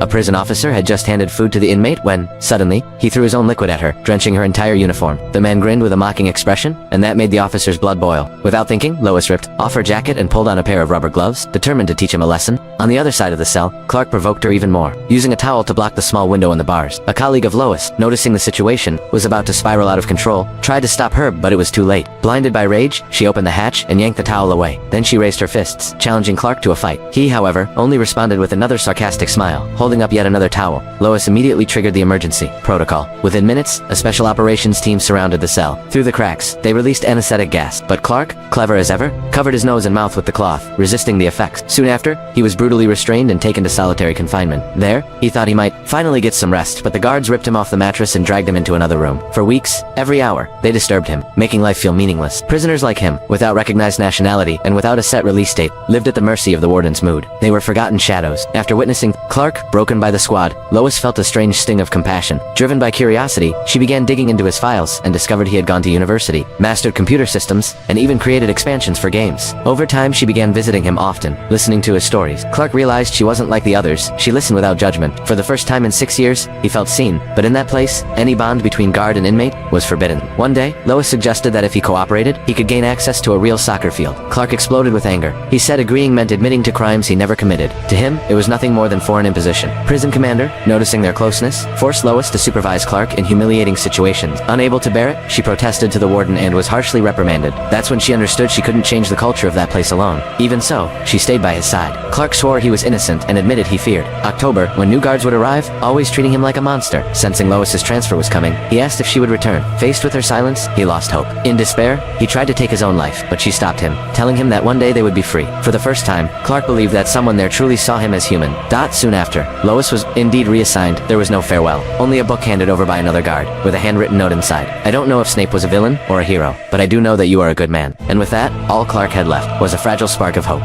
A prison officer had just handed food to the inmate when, suddenly, he threw his own liquid at her, drenching her entire uniform. The man grinned with a mocking expression, and that made the officer's blood boil. Without thinking, Lois ripped off her jacket and pulled on a pair of rubber gloves, determined to teach him a lesson. On the other side of the cell, Clark provoked her even more, using a towel to block the small window in the bars. A colleague of Lois, noticing the situation, was about to spiral out of control, tried to stop her, but it was too late. Blinded by rage, she opened the hatch and yanked the towel away. Then she raised her fists, challenging Clark to a fight. He, however, only responded with another sarcastic smile, holding up yet another towel. Lois immediately triggered the emergency protocol. Within minutes, a special operations team surrounded the cell. Through the cracks, they released anesthetic gas, but Clark, clever as ever, covered his nose and mouth with the cloth, resisting the effects. Soon after, he was brutally restrained and taken to solitary confinement. There, he thought he might finally get some rest, but the guards ripped him off the mattress and dragged him into another room. For weeks, every hour, they disturbed him, making life feel meaningless. Prisoners like him, without recognized nationality and without a set release date, lived at the mercy of the warden's mood. They were forgotten shadows. After witnessing Clark broken by the squad, Lois felt a strange sting of compassion. Driven by curiosity, she began digging into his files and discovered he had gone to university, mastered computer systems, and even created expansions for games. Over time, she began visiting him often, listening to his stories. Clark realized she wasn't like the others. She listened without judgment. For the first time in 6 years, he felt seen, but in that place, any bond between guard and inmate was forbidden. One day, Lois suggested that if he cooperated, he could gain access to a real soccer field. Clark exploded with anger. He said agreeing meant admitting to crimes he never committed. To him, it was nothing more than foreign imposition. Prison commander, noticing their closeness, forced Lois to supervise Clark in humiliating situations. Unable to bear it, she protested to the warden and was harshly reprimanded. That's when she understood she couldn't change the culture of that place alone. Even so, she stayed by his side. Clark swore he was innocent and admitted he feared October, when new guards would arrive, always treating him like a monster. Sensing Lois's transfer was coming, he asked if she would return. Faced with her silence, he lost hope. In despair, he tried to take his own life, but she stopped him, telling him that one day they would be free. For the first time, Clark believed that someone there truly saw him as human. Soon after, Lois was indeed reassigned. There was no farewell, only a book handed over by another guard, with a handwritten note inside. I don't know if Snape was a villain or a hero, but I do know that you are a good man. And with that, all Clark had left was a fragile spark of hope.